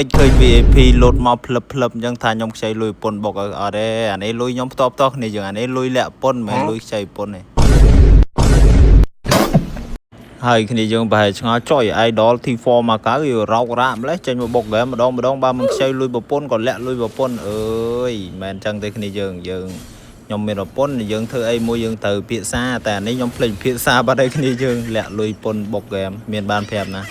តិចឃើញ VIP លោតមកផ្លឹបផ្លឹបអញ្ចឹងថាខ្ញុំខ្ចីលុយប៉ុនបុកអត់ទេអានេះលុយខ្ញុំផ្ទាប់តោះគ្នាយើងអានេះលុយលាក់ប៉ុនមិនមែនលុយខ្ចីប៉ុនទេហើយគ្នាយើងប្រហែលឆ្ងល់ចុយ idol T4 មកកៅវារោករ៉ាម្លេះចេញមកបុកហ្គេមម្ដងបើមិនខ្ចីលុយប្រពន្ធក៏លាក់លុយប្រពន្ធអើយមិនអញ្ចឹងទេគ្នាយើងខ្ញុំមានប្រពន្ធយើងធ្វើអីមួយយើងត្រូវភាសាតែអានេះខ្ញុំភ្លេចភាសាបាត់ហើយគ្នាយើងលាក់លុយប៉ុនបុកហ្គេមមានបានប្រាប់ណា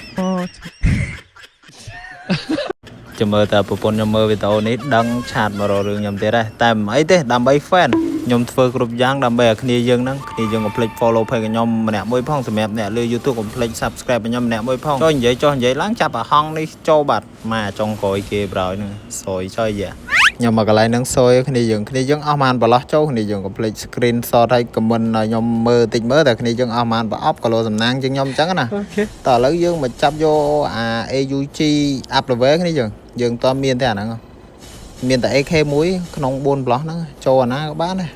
ចាំមើលតើប្រពន្ធខ្ញុំមើលវីដេអូនេះដឹងឆាតមករករឿងខ្ញុំទៀតដែរតែមិនអីទេដើម្បី fan ខ្ញុំធ្វើគ្រប់យ៉ាងដើម្បីឲ្យគ្នាយើងហ្នឹងគ្នាយើងកុំភ្លេច follow page ខ្ញុំម្នាក់មួយផងសម្រាប់អ្នកលើ YouTube កុំភ្លេច subscribe ខ្ញុំម្នាក់មួយផងចុះនិយាយឡើងចាប់អាហង់នេះចូលបាត់មកចុងក្រោយគេប្រោយហ្នឹងសយចុយយ៉ាខ្ញុំមកកន្លែងហ្នឹងសយគ្នាយើងអស់បានប្រឡោះចូលគ្នាយើងកុំភ្លេច screen shot ឲ្យ comment ឲ្យខ្ញុំមើលតិចមើលតែគ្នាយើងអស់បានប្រអប់គីឡូសំណាងជាងខ្ញុំអញ្ចឹងណាតើឥឡូវយើងមកចាប់យកអា AUG up level គ្នាយើងតើមានតែអាហ្នឹងមានតែ AK1 ក្នុង4ប្លោះហ្នឹងចូលអាណាក៏បានដែរ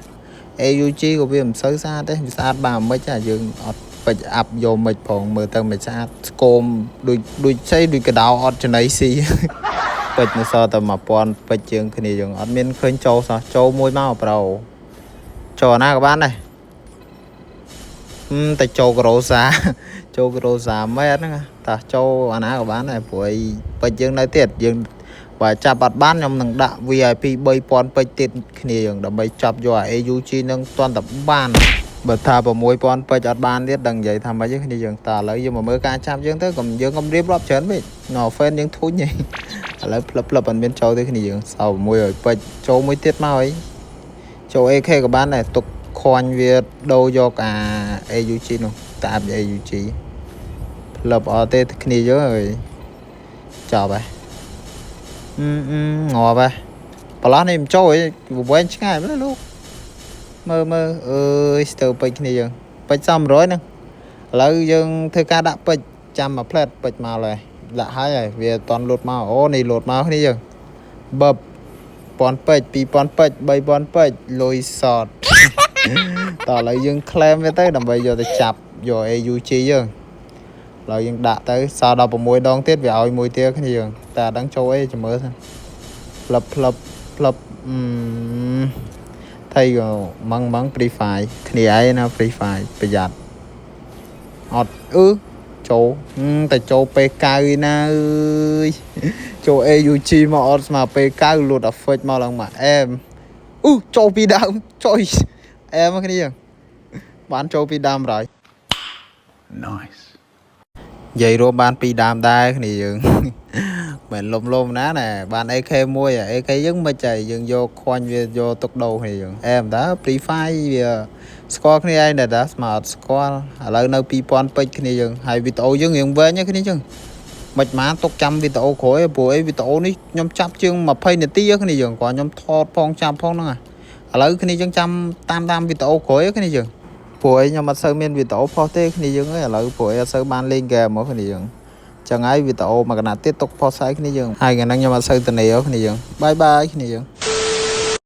AUG ក៏វាមិនសូវស្អាតទេវាស្អាតបានមិនខ្មិចយើងអត់ពេចអាប់យកមិនផងមើលទៅមិនស្អាតស្គមដូចស្អីដូចកដោអត់ចំណៃស៊ីពេចនៅសល់តែ1000ពេចជាងគ្នាយើងអត់មានឃើញចូលសោះចូលមួយមកប្រូចូលអាណាក៏បានដែរតែចូលក្រូសាមែនហ្នឹងតាចូលអាណាក៏បានដែរព្រោះអីពេចយើងនៅទៀតយើងបើចាប់អត់បានខ្ញុំនឹងដាក់ VIP 3000ពេជ្រទៀតគ្នាយើងដើម្បីចាប់យកអា AUG នឹងទាន់តែបានបើថា6000ពេជ្រអត់បានទៀតដឹងនិយាយថាម៉េចគ្នាយើងតើឥឡូវយើងមកមើលការចាប់យើងទៅកុំយើងកុំរៀបរាប់ច្រើនពេកនៅ fan យើងធុញហីឥឡូវផ្លឹបអត់មានចូលទេគ្នាយើងសោ600ពេជ្រចូលមួយទៀតមកហីចូល AK ក៏បានដែរទុកខ្វាញ់វាដូរយកអា AUG នោះតាប់ AUG ផ្លឹបអត់ទេគ្នាយើងអើយចាប់ហើយងាប់ហ៎ប្រឡោះនេះមិនចូលឯងវែងឆ្ងាយមែនលោកមើលអើយស្ទើរពេជ្រគ្នាយើងពេជ្រ100ហ្នឹងឥឡូវយើងធ្វើការដាក់ពេជ្រចាំមួយផ្លែតពេជ្រមកហើយដាក់ហើយវាអត់តន់លូតមកអូនេះលូតមកគ្នាយើងបប1000ពេជ្រ2000ពេជ្រ3000ពេជ្រលុយសតតោះឥឡូវយើង claim វាទៅដើម្បីយកទៅចាប់យក AUG យើងឥឡូវយើងដាក់ទៅសល់16ដងទៀតវាឲ្យមួយទៀតគ្នាយើងតែអត់ដឹងចូលអីចាំមើលសិនផ្លឹបថៃក៏ម៉ង Free Fire គ្នាឯណា Free Fire ប្រយ័ត្នអត់ចូលតែចូល P9 ណាអើយចូល AUG មកអត់ស្មើ P9 លូត effect មកឡើងមកអែមចូលពីដើមជួយអែមគ្នាយើងបានចូលពីដើមហើយ Nice និយាយរួមបានពីដើមដែរគ្នាយើងមិនលំណាណែបាន AK1 AK យើងមិនចៃយើងយកខ្វាញ់វាយកទុកដោគ្នាយើងអែមតា Free Fire វាស្គាល់គ្នាឯងដែរស្មើអត់ស្គាល់ឥឡូវនៅ2000ពេជ្រគ្នាយើងហើយវីដេអូយើងរៀងវែងគ្នាយើងមិនបានទុកចាំវីដេអូក្រោយព្រោះអីវីដេអូនេះខ្ញុំចាប់ជាង20នាទីគ្នាយើងគាត់ខ្ញុំថតផងចាប់ផងហ្នឹងឥឡូវគ្នាយើងចាំតាមវីដេអូក្រោយគ្នាយើងព្រោះអីខ្ញុំអត់សូវមានវីដេអូផុសទេគ្នាយើងឥឡូវព្រោះអីអត់សូវបានលេងហ្គេមមកគ្នាយើងចឹងហើយវីដេអូមួយកណាត់ទៀតទុកផុសឲ្យគ្នាយើងហើយថ្ងៃហ្នឹងខ្ញុំអត់សូវទៅនេះគ្នាយើងបាយគ្នាយើង